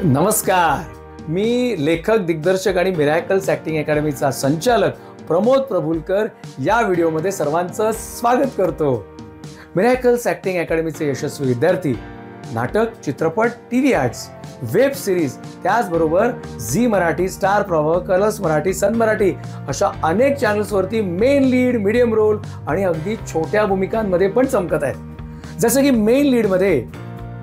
नमस्कार, मी लेखक, दिग्दर्शक आणि मिरॅकल्स ॲक्टिंग अकॅडमीचा संचालक प्रमोद प्रभुलकर या व्हिडिओमध्ये सर्वांचं स्वागत करतो। मिरॅकल्स ॲक्टिंग अकॅडमीचे यशस्वी विद्यार्थी नाटक, चित्रपट, टीव्ही ॲड्स, वेब सिरीज, त्याचबरोबर झी मराठी, स्टार प्रवाह, कलर्स मराठी, सन मराठी अशा अनेक चॅनल्सवरती मेन लीड, मीडियम रोल आणि अगदी छोट्या भूमिकांमध्ये पण चमकत आहेत। जसं की मेन लीडमध्ये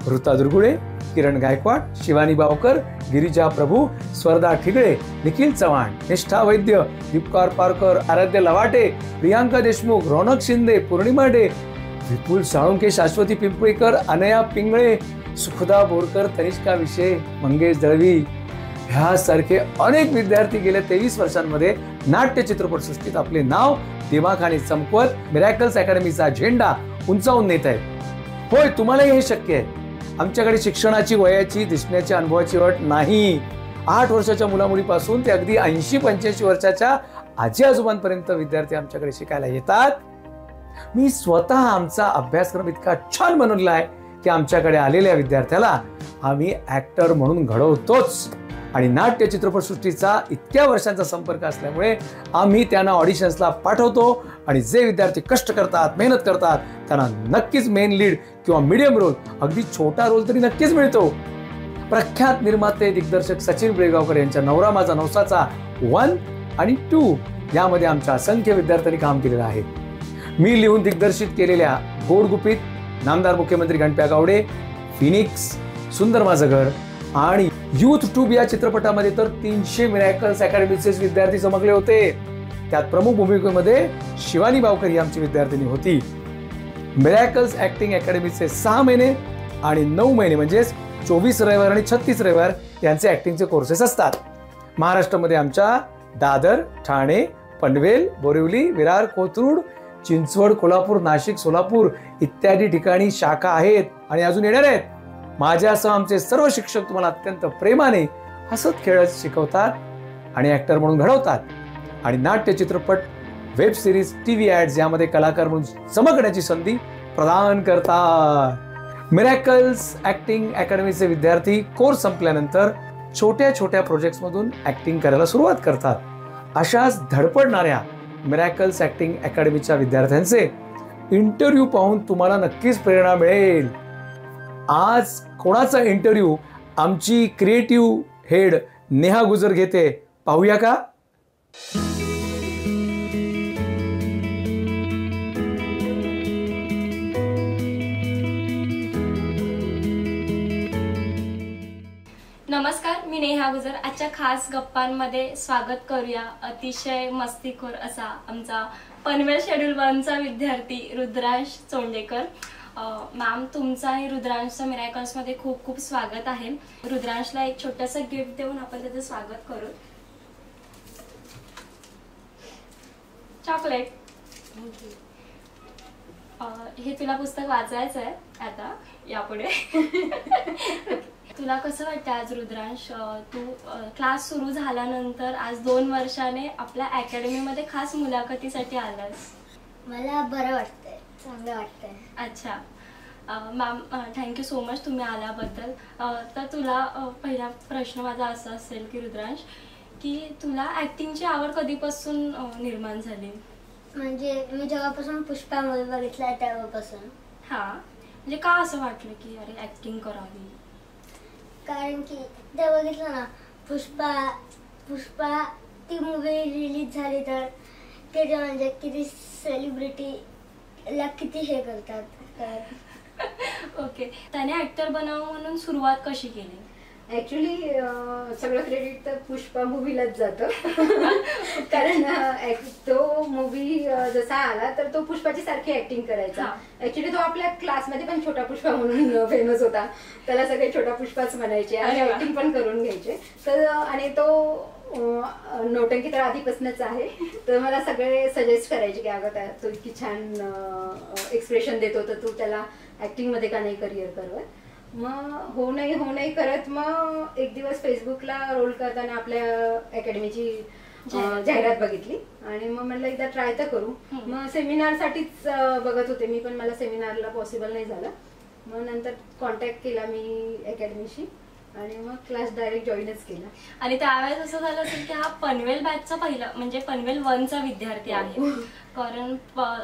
ऋता दुर्गुळे, किरण गायकवाड, शिवानी बावकर, गिरिजा प्रभू, स्वर्धा ठिगळे, निखिल चव्हाण, निष्ठा वैद्य, दीपकार पारकर, आराध्य लवाटे, प्रियांका देशमुख, रौनक शिंदे, पूर्णिमा डे, विपुल साळुंके, शाश्वती पिंपळीकर, अनया पिंगळे, सुखदा बोरकर, तनिष्का विशे, मंगेश दळवी ह्यासारखे अनेक विद्यार्थी गेल्या 23 वर्षांमध्ये नाट्य चित्रपटसृष्टीत आपले नाव दिमाखाने चमकवत मिरॅकल्स अकॅडमीचा झेंडा उंचावून नेत आहेत। होय, तुम्हालाही हे शक्य आहे। आमच्याकडे शिक्षणाची, वयाची, दिसण्याच्या अनुभवाची अट नाही। 8 वर्षाच्या मुलामुलीपासून ते अगदी 80-85 वर्षाच्या आजी आजोबांपर्यंत विद्यार्थी आमच्याकडे शिकायला येतात। मी स्वतः आमचा अभ्यासक्रम इतका छान बनवलाय की आमच्याकडे आलेल्या विद्यार्थ्याला आम्ही ऍक्टर म्हणून घडवतोच आणि नाट्य चित्रपटसृष्टीचा इतक्या वर्षांचा संपर्क असल्यामुळे आम्ही त्यांना ऑडिशन्सला पाठवतो आणि जे विद्यार्थी कष्ट करतात, मेहनत करतात त्यांना नक्कीच मेन लीड किंवा मीडियम रोल, अगदी छोटा रोल तरी नक्कीच मिळतो। प्रख्यात निर्माते, दिग्दर्शक सचिन बेळगावकर यांच्या नवरा माझा नवसाचा 1 आणि 2 यामध्ये आमच्या असंख्य विद्यार्थ्यांनी काम केलेलं आहे। मी लिहून दिग्दर्शित केलेल्या गोडगुपित, नामदार मुख्यमंत्री गणप्या गावडे, फिनिक्स, सुंदर माझं घर आणि यूथ ट्यूब या चित्रपटामध्ये तर 300 मिरॅकल्स अकॅडमीचे विद्यार्थी चमकले होते। त्यात प्रमुख भूमिकेमध्ये शिवानी बावकर ही आमची विद्यार्थिनी होती। मिरॅकल्स ॲक्टिंग अकॅडमीचे 6 महिने आणि 9 महिने म्हणजेच 24 रविवार आणि 36 रविवार यांचे ॲक्टिंगचे कोर्सेस असतात। महाराष्ट्रामध्ये आमच्या दादर, ठाणे, पनवेल, बोरिवली, विरार, कोथरूड, चिंचवड, कोल्हापूर, नाशिक, सोलापूर इत्यादी ठिकाणी शाखा आहेत आणि अजून येणार आहेत। माझ्यासह आमचे सर्व शिक्षक तुम्हाला अत्यंत प्रेमाने, हसत खेळत शिकवतात आणि ॲक्टर म्हणून घडवतात आणि नाट्य, चित्रपट, वेब सिरीज, टीव्ही ॲड्स यामध्ये कलाकार म्हणून चमकण्याची संधी प्रदान करतात। मिरॅकल्स ॲक्टिंग अकॅडमीचे विद्यार्थी कोर्स संपल्यानंतर छोट्या छोट्या प्रोजेक्ट्समधून ॲक्टिंग करायला सुरुवात करतात। अशाच धडपडणाऱ्या मिरॅकल्स ॲक्टिंग अकॅडमीच्या विद्यार्थ्यांचे इंटरव्ह्यू पाहून तुम्हाला नक्कीच प्रेरणा मिळेल। आज कोणाचा इंटरव्ह्यू आमची क्रिएटिव्ह हेड नेहा गुजर घेते, पाहूया का? नमस्कार, मी नेहा गुजर। आजच्या खास गप्पांमध्ये स्वागत करूया अतिशय मस्तीखोर असा आमचा पनवेल शेड्यूल 1चा विद्यार्थी रुद्रांश चोंडेकर। मॅम, तुमचं आणि रुद्रांशचं मिरॅकल्समध्ये खूप खूप स्वागत आहे। रुद्रांशला एक छोटंसं गिफ्ट देऊन आपण त्याचं स्वागत करू। चॉकलेट। हे तुला पुस्तक वाचायचं आहे आता यापुढे। तुला कसं वाटतं आज रुद्रांश, तू क्लास सुरू झाल्यानंतर आज 2 वर्षाने आपल्या अकॅडमीमध्ये खास मुलाखतीसाठी आलास? मला बरं वाटतंय, चांगलं वाटतंय। अच्छा मॅम, थँक्यू सो मच तुम्ही आल्याबद्दल। तर तुला पहिला प्रश्न माझा असा असेल की रुद्रांश, की तुला ॲक्टिंगची आवड कधीपासून निर्माण झाली? म्हणजे मी जेव्हापासून पुष्पा मूवी बघितला तेव्हापासून। हां, म्हणजे का असं वाटलं की अरे ॲक्टिंग करावी? कारण की ते बघितलं ना, पुष्पा ती मूवी रिलीज झाली तर ते म्हणजे किती सेलिब्रिटीला किती हे करतात तर ओके, त्याने ॲक्टर बनावं म्हणून सुरुवात कशी केली? ऍक्च्युली सगळं क्रेडिट तर पुष्पा मूवीलाच जातं। कारण तो मूवी जसा आला तर तो पुष्पाची सारखी ऍक्टिंग करायचा। ऍक्च्युली तो आपल्या क्लासमध्ये पण छोटा पुष्पा म्हणून फेमस होता, त्याला सगळे छोटा पुष्पाच म्हणायचे आणि ऍक्टिंग पण करून घ्यायचे। तर आणि तो नौटंकी तर आधीपासूनच आहे, तर मला सगळे सजेस्ट करायचे की अगं तू इतकी छान एक्सप्रेशन देतो तर तू त्याला ऍक्टिंग मध्ये का नाही करिअर करत। मग हो नाही करत मग एक दिवस फेसबुकला रोल करताना आपल्या अकॅडमीची जाहिरात बघितली आणि मग म्हटलं एकदा ट्राय तर करू। मग सेमिनारसाठीच बघत होते मी, पण मला सेमिनारला पॉसिबल नाही झालं। मग नंतर कॉन्टॅक्ट केला मी अकॅडमीशी आणि मग क्लास डायरेक्ट जॉईनच केला. आणि त्यावेळेस असं झालं असेल की हा पनवेल बॅचचा पहिला म्हणजे पनवेल 1चा विद्यार्थी आहे. कारण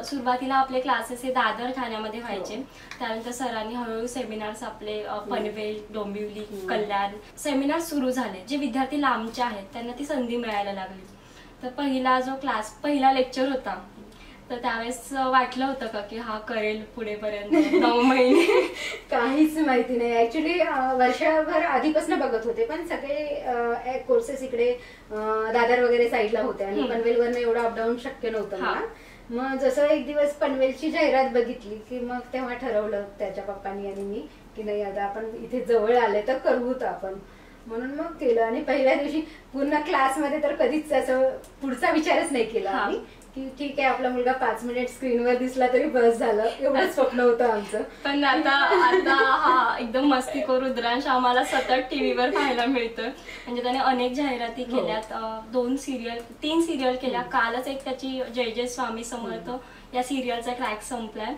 सुरुवातीला आपले क्लासेस हे दादर ठाण्यामध्ये व्हायचे. त्यानंतर सरांनी हळूहळू सेमिनार्स आपले पनवेल, डोंबिवली, कल्याण सेमिनार सुरू झाले. जे विद्यार्थी लांबचे आहेत त्यांना ती संधी मिळायला लागली. तर पहिला लेक्चर होता, तर त्यावेळेस वाटलं होतं का की हा करेल पुढेपर्यंत 9 महिने? काहीच माहिती नाही. ऍक्च्युली वर्षभर आधीपासून बघत होते, पण सगळे कोर्सेस इकडे दादर वगैरे साईडला होते आणि पनवेलवरनं एवढं अपडाऊन शक्य नव्हतं मला. मग जसं एक दिवस पनवेलची जाहिरात बघितली की मग तेव्हा ठरवलं त्याच्या पप्पांनी आणि मी की नाही आता आपण इथे जवळ आले तर करूत आपण, म्हणून मग केलं. आणि पहिल्या दिवशी पूर्ण क्लासमध्ये तर कधीच असं पुढचा विचारच नाही केला आम्ही की ठीक आहे आपला मुलगा 5 मिनिट स्क्रीनवर दिसला तरी बस झालं, एवढंच स्वप्न होतं आमचं. पण आता हा एकदम मस्तीखोर रुद्रांश आम्हाला सतत टीव्हीवर पाहायला मिळतं. म्हणजे त्याने अनेक जाहिराती केल्यात, 3 सिरियल केल्या. कालच एक त्याची जय जय स्वामी समर्थ या सिरियलचा ट्रॅक संपलाय.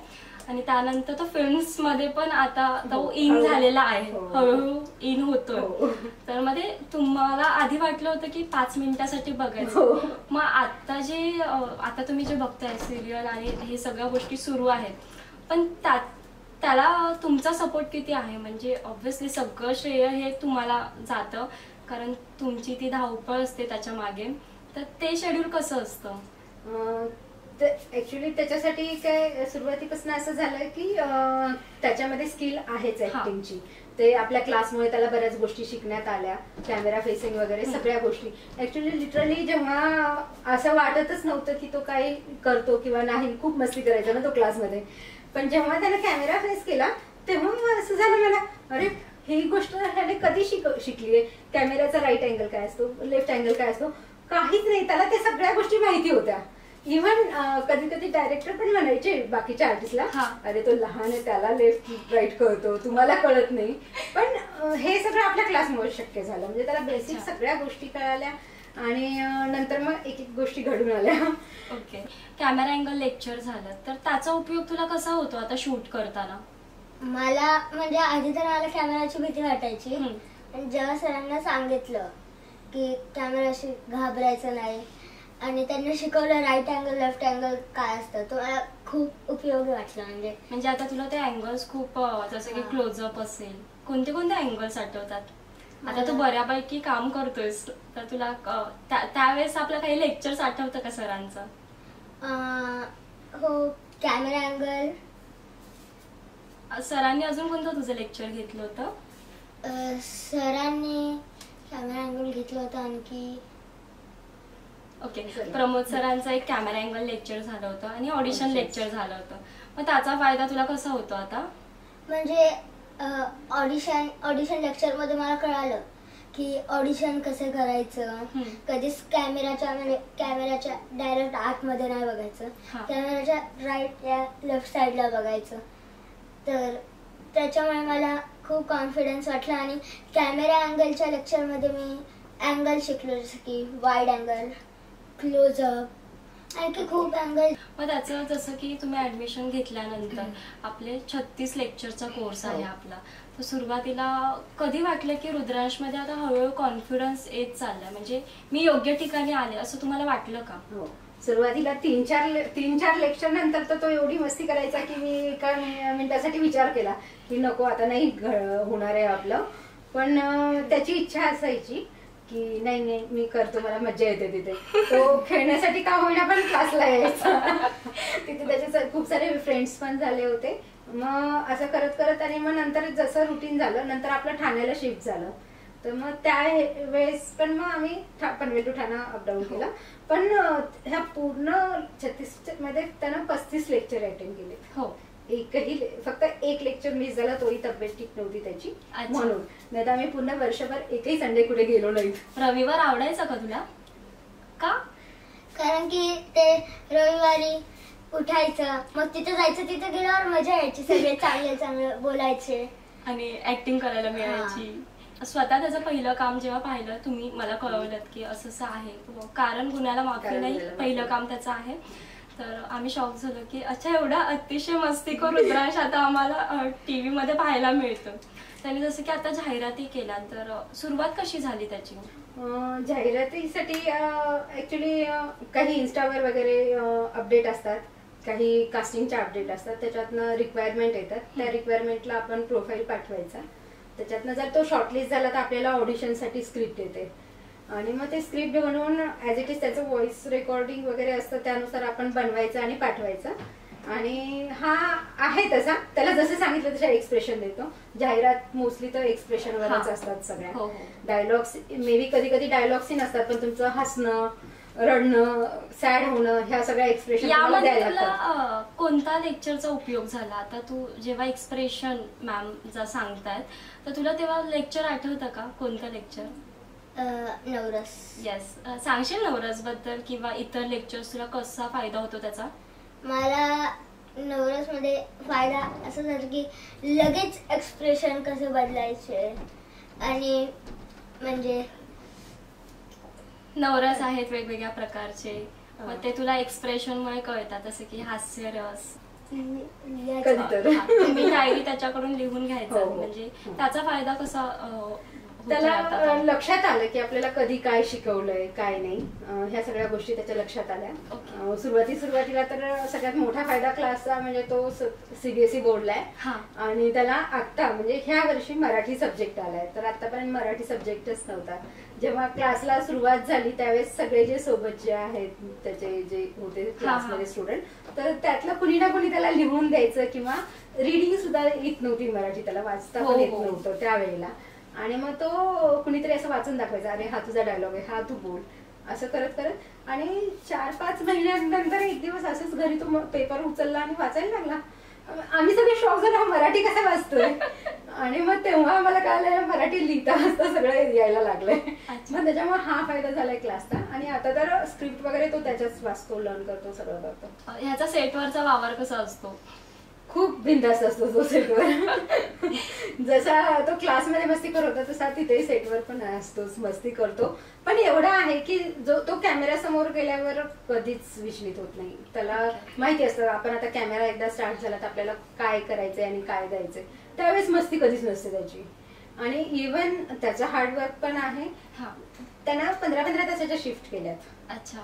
आणि त्यानंतर तो फिल्म्स मध्ये पण आता तो इन झालेला आहे, हळूहळू इन होतोय. तर मध्ये तुम्हाला आधी वाटलं होतं की 5 मिनिटासाठी बघायचं, मग आता तुम्ही जे बघताय सिरियल आणि हे सगळ्या गोष्टी सुरू आहेत, पण त्याला तुमचा सपोर्ट किती आहे? म्हणजे ऑब्व्हियसली सगळं श्रेय हे तुम्हाला जातं, कारण तुमची ती धावपळ असते त्याच्या मागे. तर ते शेड्यूल कसं असतं? ऍक्च्युली त्याच्यासाठी काय सुरुवातीपासून असं झालं की त्याच्यामध्ये स्किल आहेच ऍक्टिंगची. ते आपल्या क्लासमुळे त्याला बऱ्याच गोष्टी शिकण्यात आल्या, कॅमेरा फेसिंग वगैरे सगळ्या गोष्टी. ऍक्च्युली लिटरली जेव्हा असं वाटतच नव्हतं की तो काही करतो किंवा नाही, खूप मस्ती करायचा ना तो क्लासमध्ये, पण जेव्हा त्याने कॅमेरा फेस केला तेव्हा असं झालं मला, अरे ही गोष्ट ह्याने कधी शिकलीये, कॅमेराचा राईट अँगल काय असतो, लेफ्ट अँगल काय असतो, काहीच नाही. त्याला ते सगळ्या गोष्टी माहिती होत्या. इव्हन कधी कधी डायरेक्टर पण म्हणायचे बाकीच्या आर्टिस्टला, अरे तो लहान आहे त्याला लेफ्ट राईट कळतो, तुम्हाला कळत नाही. पण हे सगळं आपल्या क्लासमुळे शक्य झालं. म्हणजे त्याला बेसिक सगळ्या गोष्टी कळाल्या आणि नंतर मग एक एक गोष्टी घडून आल्या. ओके, कॅमेरा अँगल लेक्चर झालं, तर त्याचा उपयोग तुला कसा होतो आता शूट करताना? मला म्हणजे आधी तर मला कॅमेराची भीती वाटायची, जेव्हा सरांना सांगितलं की कॅमेराशी घाबरायचं नाही आणि त्यांनी शिकवलं राईट अँगल लेफ्ट अँगल काय असतं, तो मला खूप उपयोगी वाटला. म्हणजे आता तुला ते अँगल्स खूप जसं की क्लोजअप असेल, कोणते कोणते अँगल्स आठवतात? आता तू बऱ्यापैकी काम करतोयस, तर तुला त्यावेळेस आपलं काही लेक्चर्स आठवतं का सरांचं? हो, कॅमेरा अँगल. सरांनी अजून कोणतं तुझं लेक्चर घेतलं होतं? सरांनी कॅमेरा अँगल घेतलं होतं आणखी. ओके, प्रमोद सरांचं एक कॅमेरा अँगल लेक्चर झालं होतं आणि ऑडिशन लेक्चर झालं होतं. मग त्याचा फायदा तुला कसा होतो आता? म्हणजे ऑडिशन लेक्चर मध्ये मला कळालं की ऑडिशन कसं करायचं, कधीच कॅमेराच्या डायरेक्ट आतमध्ये नाही बघायचं, कॅमेराच्या राईट या लेफ्ट साईडला बघायचं. तर त्याच्यामुळे मला खूप कॉन्फिडन्स वाटला. आणि कॅमेरा अँगलच्या लेक्चरमध्ये मी अँगल शिकलो, जसं की वाईड अँगल, क्लोजअप, आणखी खूप अँगल. मग त्याचं जसं की तुम्ही ऍडमिशन घेतल्यानंतर आपले 36 लेक्चरचा कोर्स आहे आपला, तर सुरुवातीला कधी वाटलं की रुद्रांशमध्ये आता हळूहळू कॉन्फिडन्स येत चाललाय, म्हणजे मी योग्य ठिकाणी आले, असं तुम्हाला वाटलं का? हो, सुरुवातीला 3-4 लेक्चर नंतर तर तो एवढी मस्ती करायचा की मी एका मिनिटासाठी विचार केला की नको आता नाही होणार आहे आपलं. पण त्याची इच्छा असायची की नाही नाही मी करतो, मला मज्जा येते तिथे. तो खेळण्यासाठी का होईना पण क्लासला यायचा. तिथे त्याचे खूप सारे फ्रेंड्स पण झाले होते. मग असं करत करत आणि मग नंतर जसं रुटीन झालं, नंतर आपलं ठाण्याला शिफ्ट झालं, तर मग त्या वेळेस पण मग आम्ही पनवेल टू ठाणा अपडाऊन केलं. पण ह्या पूर्ण 36 मध्ये त्यानं 35 लेक्चर अटेंड केले. हो, फक्त एक लेक्चर मिस झाला, तोही तब्येत ठीक नव्हती त्याची म्हणून. नाही तर आम्ही पूर्ण वर्षभर एकही संडे कुठे गेलो नाही. रविवार आवडायचा का तुला? का? कारण की ते रविवारी उठायचं, मग तिथे जायचं, तिथे गेल्यावर मजा यायची, सगळे चांगले बोलायचे आणि ऍक्टिंग करायला मिळायची. स्वतः त्याचं पहिलं काम जेव्हा पाहिलं, तुम्ही मला कळवलं की असं आहे, कारण गुन्ह्याला माफी नाही पहिलं काम त्याचं आहे, तर आम्ही शॉक झालो की अच्छा एवढा अतिशय मस्तीखोर रुद्रांश आता आम्हाला टीव्ही मध्ये पाहायला मिळतं. त्यांनी जसं की आता जाहिराती केल्या, तर सुरुवात कशी झाली त्याची? जाहिरातीसाठी ऍक्च्युली काही इन्स्टावर वगैरे अपडेट असतात, काही कास्टिंगचे अपडेट असतात, त्याच्यातनं रिक्वायरमेंट येतात. त्या रिक्वायरमेंटला आपण प्रोफाईल पाठवायचा. त्याच्यातनं जर तो शॉर्टलिस्ट झाला तर आपल्याला ऑडिशनसाठी स्क्रिप्ट येते आणि मग ते स्क्रिप्ट बनवून ॲज इट इज त्याचं व्हॉइस रेकॉर्डिंग वगैरे असतं, त्यानुसार आपण बनवायचं आणि पाठवायचं. आणि हा आहे तसा, त्याला जसं सांगितलं तसं एक्सप्रेशन देतो. जाहिरात मोस्टली तर एक्सप्रेशनवरच असतात सगळ्या. डायलॉग्स मे बी कधी कधी डायलॉग्सही नसतात, पण तुमचं हसणं, रडणं, सॅड होणं, ह्या सगळ्या एक्सप्रेशन तुला कोणता लेक्चरचा उपयोग झाला? आता तू जेव्हा एक्सप्रेशन मॅम जर सांगतायत तर तुला तेव्हा लेक्चर आठवतं का? कोणतं लेक्चर? नवरस. येस, सांगशील नवरस बद्दल किंवा इतर लेक्चर्स तुला कसा फायदा होतो त्याचा? मला नवरस मध्ये फायदा असं झाला की लगेच एक्सप्रेशन कसे बदलायचे, आणि म्हणजे नवरस आहेत वेगवेगळ्या प्रकारचे, मग ते तुला एक्सप्रेशन मुळे कळतात, जसं की हास्यरस. मी डायरी त्याच्याकडून लिहून घ्यायचं, म्हणजे त्याचा फायदा कसा त्याला लक्षात आलं की आपल्याला कधी काय शिकवलंय काय नाही, ह्या सगळ्या गोष्टी त्याच्या लक्षात आल्या. सुरुवातीला तर सगळ्यात मोठा फायदा क्लासचा म्हणजे तो सीबीएसई बोर्डला आहे आणि त्याला आता म्हणजे ह्या वर्षी मराठी सब्जेक्ट आलाय. तर आतापर्यंत मराठी सब्जेक्टच नव्हता. जेव्हा क्लासला सुरुवात झाली त्यावेळेस सगळे जे सोबत जे आहेत त्याचे जे होते क्लासमध्ये स्टुडंट, तर त्यातलं कुणी ना कुणी त्याला लिहून द्यायचं किंवा रिडिंग सुद्धा येत नव्हती मराठी, त्याला वाचता पण येत नव्हतं त्यावेळेला. आणि मग तो कुणीतरी असं वाचून दाखवायचा, अरे हा तुझा डायलॉग आहे, हा तू बोल, असं करत करत. आणि 4-5 महिन्यानंतर एक दिवस असंच घरी तो पेपर उचलला आणि वाचायला लागला. आम्ही सगळे शॉक झालो, मराठी कसा वाचतोय. आणि मग तेव्हा आम्हाला कळलं मराठी लिहिता वाचता सगळं यायला लागलंय. मग त्याच्यामुळे हा फायदा झालाय क्लासचा. आणि आता तर स्क्रिप्ट वगैरे तो त्याच्याच वाचतो, लर्न करतो, सगळं करतो. ह्याचा सेटवरचा वावर कसा असतो? खूप बिंदास्त असतो तो सेटवर. जसा तो क्लासमध्ये मस्ती करत होता तसा तिथे सेटवर पण असतोच, मस्ती करतो. पण एवढा आहे की जो तो कॅमेरा समोर गेल्यावर कधीच विचलित होत नाही. त्याला माहिती असतं आपण आता कॅमेरा एकदा स्टार्ट झाला तर आपल्याला काय करायचंय आणि काय द्यायचंय, त्यावेळेस मस्ती कधीच नसते त्याची. आणि इव्हन त्याचं हार्डवर्क पण आहे. त्यांना 15-15 तासाच्या शिफ्ट केल्यात. अच्छा,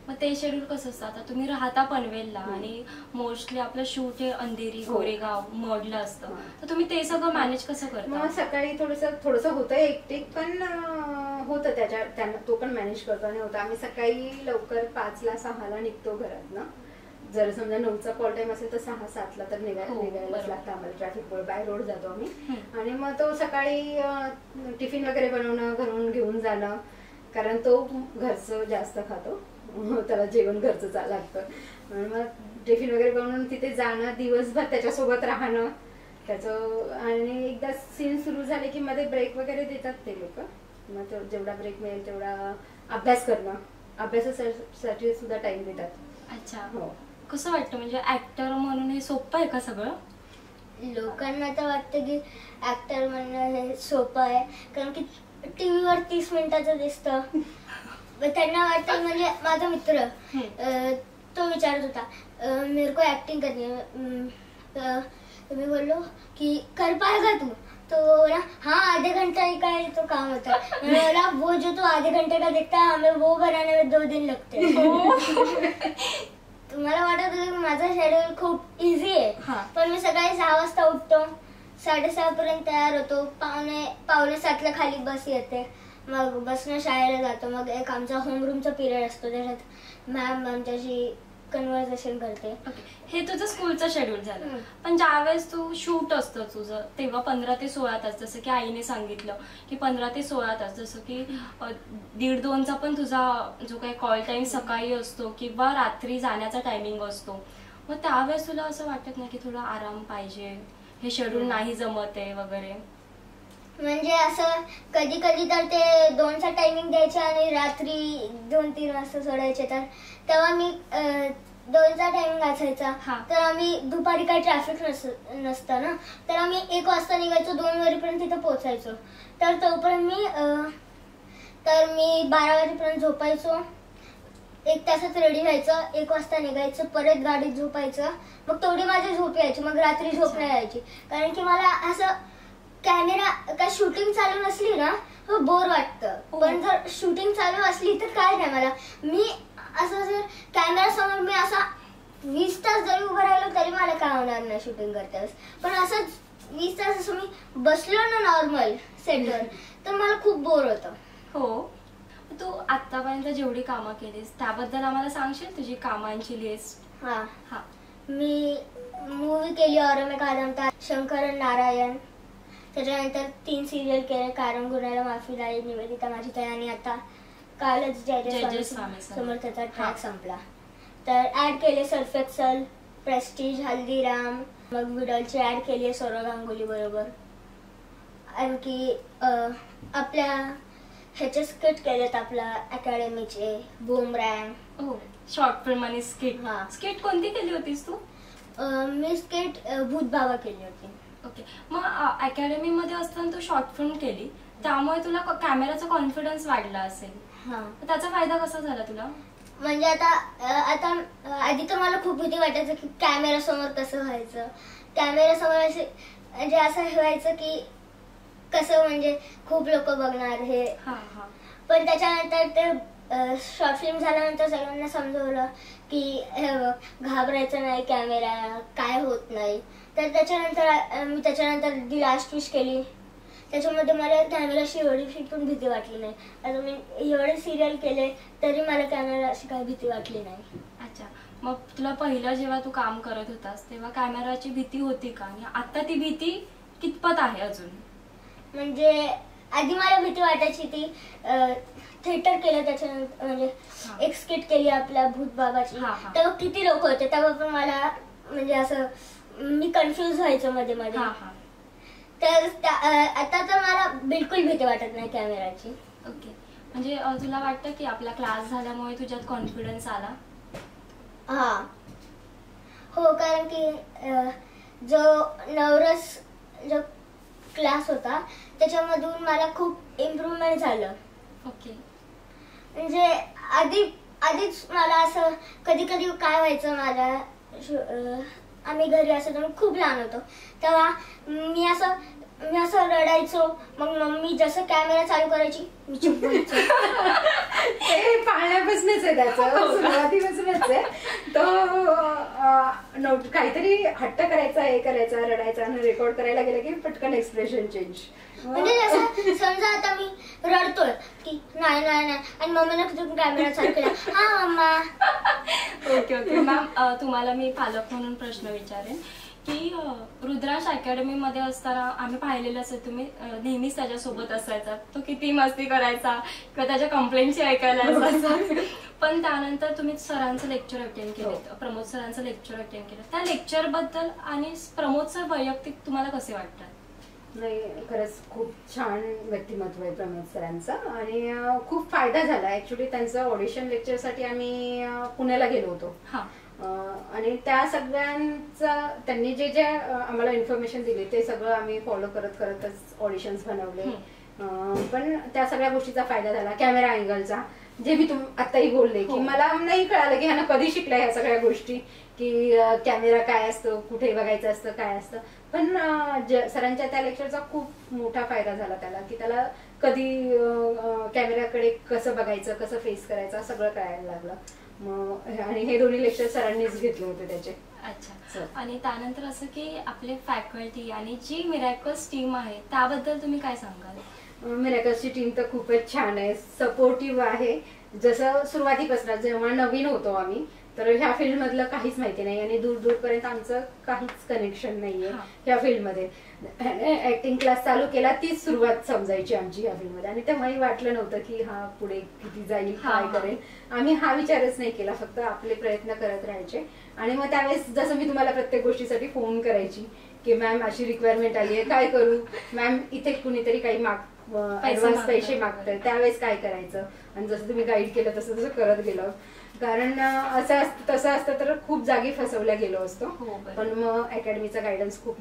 मग ते शेड्यूल कसं असतं? आता तुम्ही राहता पनवेलला आणि मोस्टली आपलं शूट हे अंधेरी, गोरेगाव, मडला असतं, तर तुम्ही ते सगळं मॅनेज कसं करता? मग सकाळी थोडंसं होतं एकटेक, पण होतं त्यांना तो पण मॅनेज करतो आणि होतं. आम्ही सकाळी लवकर 5-6 निघतो घरातनं. जर समजा 9चा कॉल टाइम असेल तर 6-7 तर निघायलाच लागतं आम्हाला. ट्रॅफिक बाय रोड जातो आम्ही. आणि मग तो सकाळी टिफिन वगैरे बनवणं, घरून घेऊन जाणं, कारण तो घरचं जास्त खातो, त्याला जेवण घरचं लागतं. आणि मग टिफिन वगैरे बनवून तिथे जाणं, दिवसभर त्याच्यासोबत राहणं त्याचं. आणि एकदा सीन सुरू झाले की मध्ये ब्रेक वगैरे देतात ते लोक. मग जेवढा ब्रेक मिळेल तेवढा अभ्यास करणं, अभ्यासासाठी सुद्धा टाइम देतात. अच्छा, हो. कसं वाटतं म्हणजे ऍक्टर म्हणून हे सोपं आहे का सगळं? लोकांना तर वाटतं की ऍक्टर म्हणणं हे सोपं आहे, कारण की टीव्हीवर 30 मिनिटाचं दिसतं. त्यांना वाटतं, म्हणजे माझा मित्र तो विचारत होता मेरे को ऍक्टिंग करनी है. मी बोललो की कर पाएगा तू? तो बोला हाँ, आधे घंटा ही का ही तो काम होता है. मैं बोला वो जो तो आधे घंटे का देखता है, हमें वो बनाने में 2 दिन लगते हैं. तुम्हाला वाटत होतं की माझा शेड्यूल खूप इझी आहे, पण मी सकाळी 6 वाजता उठतो, 6:30 पर्यंत तयार होतो, 6:45 खाली बस येते, मग बसनं शाळेला जातो. मग एक आमचा होमरूमचा पिरियड असतो, त्याच्यात मॅम आमच्याशी कन्व्हर्सेशन करते. हे तुझं स्कूलचं शेड्यूल झालं. पण ज्यावेळेस तू शूट असतं तुझं तेव्हा 15 ते 16 तास, जसं की आईने सांगितलं की 15 ते 16 तास, जसं की 1:30-2चा पण तुझा जो काही कॉल टाइम सकाळी असतो किंवा रात्री जाण्याचा टायमिंग असतो. मग त्यावेळेस तुला असं वाटत नाही की थोडा आराम पाहिजे, हे शेड्यूल नाही जमत आहे वगैरे? म्हणजे असं कधी कधी तर ते 2चा टायमिंग द्यायचे आणि रात्री 2-3 वाजता सोडायचे, तर तेव्हा मी 2चा टायमिंग असायचा. तर आम्ही दुपारी काही ट्रॅफिक नसतं ना, तर आम्ही 1 वाजता निघायचो, 2 वाजेपर्यंत तिथे पोहोचायचो. तर तोपर्यंत मी 12 वाजेपर्यंत झोपायचो. 1 तासात रेडी व्हायचं, 1 वाजता निघायचं, परत गाडीत झोपायचं. मग तेवढी माझी झोप यायची, मग रात्री झोप नाही यायची. कारण की मला असं कॅमेरा काय शूटिंग चालू नसली ना बोर वाटतं. पण जर शूटिंग चालू असली तर काय नाही, मला मी असं जर कॅमेरा समोर मी असा 20 तास जरी उभं राहिलो तरी मला काय होणार नाही शूटिंग करताना. पण असं 20 तास असं मी बसलो ना नॉर्मल सेटवर तर मला खूप बोर होतं. हो, तू आतापर्यंत जेवढी कामं केलीस त्याबद्दल आम्हाला सांगशील तुझी कामांची लिस्ट? हा, मी मूवी केली औरमे कादंबा, शंकरन नारायण. त्याच्यानंतर 3 सिरियल केले, कारण गुन्ह्याला माफी नाही, निवेदिता माझी ताई, आणि आता कालच जय स्वामी समर्थाचा ट्रॅक संपला. तर ऍड केले सर्फ एक्सेल, प्रेस्टीज, हल्दीराम, मग विडलची ऍड केली आहे सौरव गांगुली बरोबर. आणखी आपल्या ह्याचे स्किट केलेत आपल्या अकॅडमीचे, बूमरँग. हो, शॉर्ट फिल्म आणि स्किट. स्किट कोणती केली होतीस तू? मी स्किट भूत बाबा केली होती. ओके, मग अकॅडमी मध्ये असताना तू शॉर्ट फिल्म केली, त्यामुळे तुला कॅमेराचा कॉन्फिडन्स वाढला असेल. त्याचा फायदा कसा झाला तुला? म्हणजे आता आधी तर मला खूप भीती वाटायचं की कॅमेरा समोर कसं व्हायचं, कॅमेरा समोर असे म्हणजे असं व्हायचं की कसं म्हणजे खूप लोक बघणार हे. पण त्याच्यानंतर ते शॉर्ट फिल्म झाल्यानंतर सगळ्यांना समजवलं की घाबरायचं नाही, कॅमेरा काय होत नाही. तर त्याच्यानंतर दी लास्ट विश केली, त्याच्यामध्ये मला कॅमेराशी एवढीशी पण भीती वाटली नाही. आता मी एवढे सिरियल केले तरी मला कॅमेराशी काही भीती वाटली नाही. अच्छा, मग तुला पहिलं जेव्हा तू काम करत होतास तेव्हा कॅमेराची भीती होती का, आणि आता ती भीती कितपत आहे अजून? म्हणजे आधी मला भीती वाटायची, ती थिएटर केलं त्याच्यानंतर म्हणजे एक स्किट केली आपल्या भूत बाबाची, तेव्हा किती लोक होते तेव्हा पण मला म्हणजे असं मी कन्फ्युज व्हायचं मध्ये मध्ये. तर आता तर मला बिलकुल भीती वाटत नाही कॅमेराची. ओके, म्हणजे तुला वाटतं की आपला क्लास झाल्यामुळे तुझ्यात कॉन्फिडन्स आला? हो, कारण की जो नवरस जो क्लास होता त्याच्यामधून मला खूप इम्प्रूव्हमेंट झालं. ओके, म्हणजे आधीच मला असं कधी कधी काय व्हायचं, माझ्या आम्ही घरी असतो मी खूप लहान होतो तेव्हा मी असं रडायचो. मग मम्मी जसं कॅमेरा चालू करायची मी चुप व्हायचो. ते पाळण्यापासूनच आहे, त्याचं सुरुवातीपासूनच आहे. तो काहीतरी हट्ट करायचा, हे करायचा, रडायचा, आणि रेकॉर्ड करायला गेलं की पटकन एक्सप्रेशन चेंज. म्हणजे जसं समजा आता मी रडतोय की नाही आणि मम्मीने तुम्ही कॅमेरा चालू केला, हा मम्मा. ओके मॅम, तुम्हाला मी पालक म्हणून प्रश्न विचारेन की रुद्राश अकॅडमी मध्ये असताना आम्ही पाहिलेलं असेल तुम्ही नेहमीच त्याच्यासोबत असायचा, तो किती मस्ती करायचा किंवा त्याच्या कंप्लेंटची ऐकायला असायचं. पण त्यानंतर तुम्ही सरांचं लेक्चर अटेंड केलं, प्रमोद सरांचं लेक्चर अटेंड केलं, त्या लेक्चर बद्दल आणि प्रमोद सर वैयक्तिक तुम्हाला कसे वाटतात? नाही, खरंच खूप छान व्यक्तिमत्व आहे प्रमोद सरांचं, आणि खूप फायदा झाला. ऍक्च्युली त्यांचं ऑडिशन लेक्चरसाठी आम्ही पुण्याला गेलो होतो, आणि त्या सगळ्यांचा त्यांनी जे आम्हाला इन्फॉर्मेशन दिली ते सगळं आम्ही फॉलो करतच ऑडिशन्स बनवले. पण त्या सगळ्या गोष्टीचा फायदा झाला. कॅमेरा अँगलचा, जे मी आताही बोलले की मला नाही कळालं की ह्यानं कधी शिकलं ह्या सगळ्या गोष्टी, की कॅमेरा काय असतो, कुठे बघायचं असतं, काय असतं. पण सरांच्या त्या लेक्चरचा खूप मोठा फायदा झाला त्याला, की त्याला कधी कॅमेराकडे कसं बघायचं, कसं फेस करायचं सगळं कळायला लागलं. आणि हे दोन्ही लेक्चर सरांनीच घेतले होते त्याचे. अच्छा, आणि त्यानंतर असं की आपले फॅकल्टी आणि जी मिरॅकल्स टीम आहे त्याबद्दल तुम्ही काय सांगाल? मिरॅकल्सची टीम तर खूपच छान आहे, सपोर्टिव्ह आहे. जसं सुरुवातीपासून जेव्हा नवीन होतो आम्ही, तर ह्या फील्ड मधलं काहीच माहिती नाही आणि दूरपर्यंत आमचं काहीच कनेक्शन नाहीये ह्या फील्डमध्ये. ऍक्टिंग क्लास चालू केला तीच सुरुवात समजायची आमची ह्या फील्डमध्ये, आणि तेव्हाही वाटलं नव्हतं की हा पुढे किती जाईल, काय करेल. आम्ही हा विचारच नाही केला, फक्त आपले प्रयत्न करत राहायचे. आणि मग त्यावेळेस जसं मी तुम्हाला प्रत्येक गोष्टीसाठी फोन करायची की मॅम अशी रिक्वायरमेंट आली आहे, काय करू, मॅम इथे कुणीतरी काही ऍडव्हान्स पैसे मागतात, त्यावेळेस काय करायचं. आणि जसं तुम्ही गाईड केलं तसं तसं करत गेलो. कारण असं तसं असतं तर खूप जागी फसवल्या गेलो असतो. पण मग अकॅडमीचा गायडन्स खूप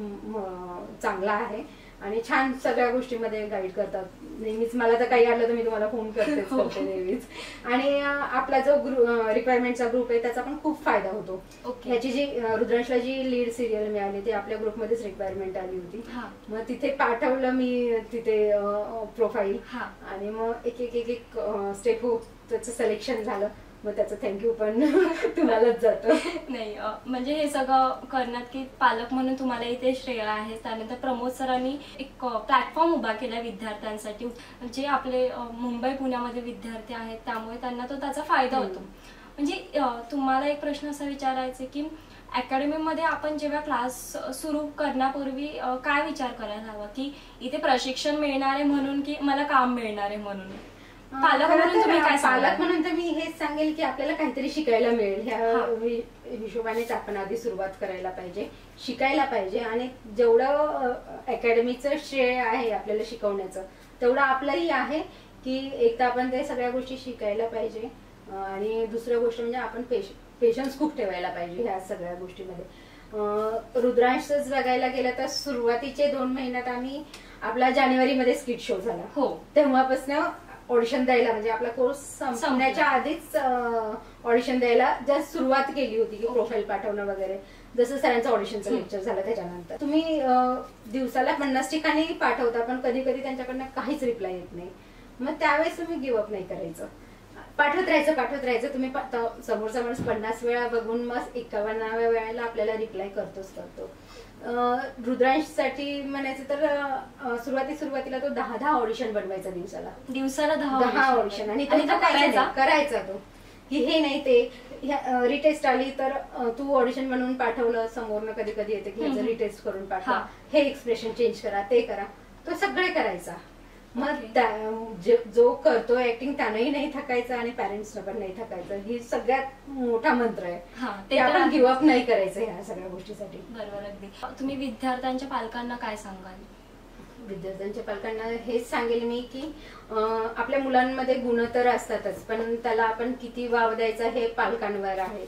चांगला आहे, आणि छान सगळ्या गोष्टीमध्ये गाईड करतात. नेहमीच मला तर काही आलं तर मी तुम्हाला फोन करतेच करते नेहमीच. आणि आपला जो रिक्वायरमेंटचा ग्रुप आहे त्याचा पण खूप फायदा होतो. ह्याची जी रुद्रांशला जी लीड सिरियल मिळाली ती आपल्या ग्रुपमध्येच रिक्वायरमेंट आली होती. मग तिथे पाठवलं मी तिथे प्रोफाईल आणि मग एक एक एक स्टेप होत त्याचं सिलेक्शन झालं. मग त्याचं थँक्यू पण तुम्हालाच जातं. नाही म्हणजे हे सगळं करण्यात की पालक म्हणून तुम्हाला इथे श्रेय आहे. त्यानंतर प्रमोद सरांनी एक प्लॅटफॉर्म उभा केला विद्यार्थ्यांसाठी, जे आपले मुंबई पुण्यामध्ये विद्यार्थी आहेत त्यामुळे त्यांना तो त्याचा फायदा होतो. म्हणजे तुम्हाला एक प्रश्न असा विचारायचा की अकॅडमीमध्ये आपण जेव्हा क्लास सुरू करण्यापूर्वी काय विचार करायला हवा की इथे प्रशिक्षण मिळणार आहे म्हणून की मला काम मिळणार आहे म्हणून? पालक म्हणून तर मी हेच सांगेल की आपल्याला काहीतरी शिकायला मिळेल ह्या हिशोबानेच आपण आधी सुरुवात करायला पाहिजे, शिकायला पाहिजे. आणि जेवढं अकॅडमीचं श्रेय आहे आपल्याला शिकवण्याचं तेवढं आपलंही आहे की एक तर आपण ते सगळ्या गोष्टी शिकायला पाहिजे. आणि दुसरी गोष्ट म्हणजे आपण पेशन्स खूप ठेवायला पाहिजे ह्या सगळ्या गोष्टीमध्ये. रुद्रांशच बघायला गेलं तर सुरुवातीचे 2 महिन्यात आम्ही आपला जानेवारीमध्ये स्किट शो झाला. हो, तेव्हापासून ऑडिशन द्यायला म्हणजे आपला कोर्स संपण्याच्या आधीच ऑडिशन द्यायला जस्ट सुरुवात केली होती की प्रोफाईल पाठवणं वगैरे. जसं सरांचं ऑडिशनचं लेक्चर झालं त्याच्यानंतर तुम्ही दिवसाला 50 ठिकाणी पाठवता पण कधी कधी त्यांच्याकडनं काहीच रिप्लाय येत नाही. मग त्यावेळेस तुम्ही गिव्हअप नाही करायचं, पाठवत राहायचं. तुम्ही समोरचा माणूस 50 वेळा बघून मग 51व्या वेळेला आपल्याला रिप्लाय करतो. रुद्रांशसाठी म्हणायचं तर सुरुवातीला तो 10 ऑडिशन बनवायचा दिवसाला 10 ऑडिशन. आणि करायचा तो की हे नाही ते रिटेस्ट आली तर तू ऑडिशन बनवून पाठवलं समोरनं कधी कधी येते की ह्याचं रिटेस्ट करून पाठवा, हे एक्सप्रेशन चेंज करा, ते करा, तो सगळे करायचा. मग जो करतोय ऍक्टिंग त्यानंही नाही थकायचं आणि पॅरेंट्सना पण नाही थकायचं. ही सगळ्यात मोठा मंत्र आहे, ते आपण गिव्हअप नाही करायचं ह्या सगळ्या गोष्टीसाठी. बरोबर. अगदी. तुम्ही विद्यार्थ्यांच्या पालकांना काय सांगाल? विद्यार्थ्यांच्या पालकांना हेच सांगेल मी की आपल्या मुलांमध्ये गुण तर असतातच पण त्याला आपण किती वाव द्यायचा हे पालकांवर आहे.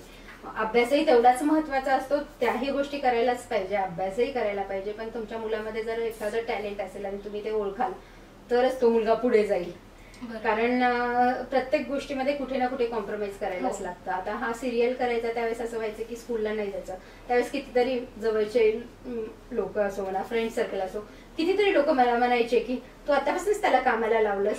अभ्यासही तेवढाच महत्वाचा असतो, त्याही गोष्टी करायलाच पाहिजे, अभ्यासही करायला पाहिजे. पण तुमच्या मुलामध्ये जर एखादं टॅलेंट असेल आणि तुम्ही ते ओळखाल तरच तो मुलगा पुढे जाईल. कारण प्रत्येक गोष्टीमध्ये कुठे ना कुठे कॉम्प्रोमाइज करायलाच लागतं. आता हा सिरियल करायचा त्यावेळेस असं व्हायचं की स्कूलला नाही जायचं, त्यावेळेस कितीतरी जवळचे लोक असो म्हणा, फ्रेंड सर्कल असो, कितीतरी लोक मला म्हणायचे की तू आतापासूनच त्याला कामाला लावलंस.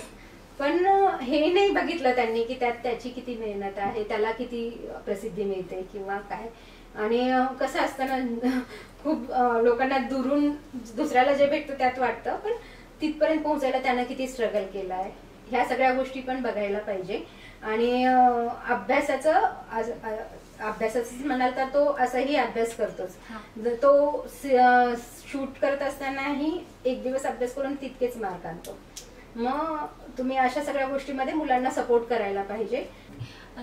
पण हे नाही बघितलं त्यांनी की त्यात त्याची किती मेहनत आहे, त्याला किती प्रसिद्धी मिळते किंवा काय. आणि कसं असतं ना, खूप लोकांना दुरून दुसऱ्याला जे भेटतं त्यात वाटतं पण तिथपर्यंत पोहोचायला त्यानं किती स्ट्रगल केलाय ह्या सगळ्या गोष्टी पण बघायला पाहिजे. आणि अभ्यासाच म्हणाल तर तो असाही अभ्यास करतोच. तो शूट करत असतानाही एक दिवस अभ्यास करून तितकेच मार्क आणतो. मग तुम्ही अशा सगळ्या गोष्टीमध्ये मुलांना सपोर्ट करायला पाहिजे.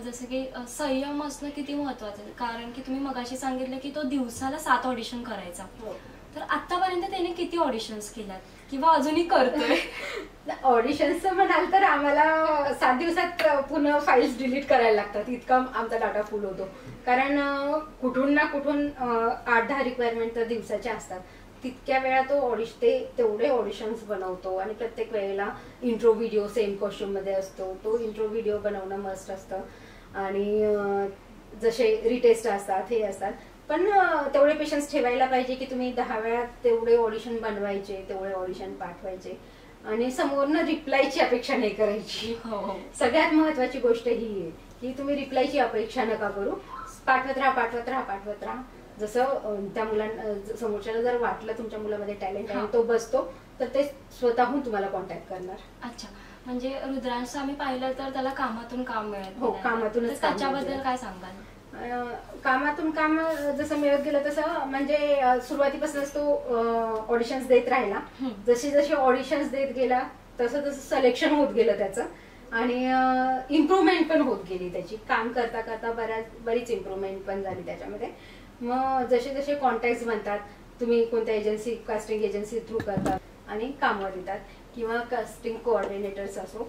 जसं की संयम असणं किती महत्वाचं आहे, कारण की तुम्ही मगाशी सांगितलं की तो दिवसाला 7 ऑडिशन करायचा. तर आतापर्यंत त्याने किती ऑडिशन्स केल्यात किंवा अजूनही करतोय? ऑडिशन्स म्हणाल तर आम्हाला 7 दिवसात पुन्हा फाईल्स डिलीट करायला लागतात, इतका आमचा डाटा फुल होतो. कारण कुठून ना कुठून 8-10 रिक्वायरमेंट तर दिवसाच्या असतात. तितक्या वेळा तो तेवढे ऑडिशन्स बनवतो आणि प्रत्येक वेळेला इंट्रो व्हिडिओ सेम कॉस्ट्युम मध्ये असतो. तो इंट्रो व्हिडिओ बनवणं मस्ट असतं. आणि जसे रिटेस्ट असतात हे असतात पण तेवढे पेशन्स ठेवायला पाहिजे की तुम्ही 10 वेळा तेवढे ऑडिशन बनवायचे, तेवढे ऑडिशन पाठवायचे आणि समोरनं रिप्लायची अपेक्षा नाही करायची. सगळ्यात महत्वाची गोष्ट ही आहे की तुम्ही रिप्लायची अपेक्षा नका करू. पाठवत राहा. जसं त्या मुलांना समोरच्याला जर वाटलं तुमच्या मुलामध्ये टॅलेंट आहे तो बसतो तर ते स्वतःहून तुम्हाला कॉन्टॅक्ट करणार. अच्छा, म्हणजे रुद्रांश आम्ही पाहिलं तर त्याला कामातून काम मिळत. हो, कामातूनच. त्याच्याबद्दल काय सांगाल? कामातून काम जसं मिळत गेलं तसं म्हणजे सुरुवातीपासूनच तो ऑडिशन्स देत राहिला. जशी ऑडिशन्स देत गेला तसं सिलेक्शन होत गेलं त्याचं आणि इम्प्रूव्हमेंट पण होत गेली त्याची. काम करता करता बरीच इम्प्रूव्हमेंट पण झाली त्याच्यामध्ये. मग जसे कॉन्टॅक्ट बनतात, तुम्ही कोणत्या एजन्सी, कास्टिंग एजन्सी थ्रू करतात आणि कामं देतात किंवा कास्टिंग कोऑर्डिनेटर्स असो,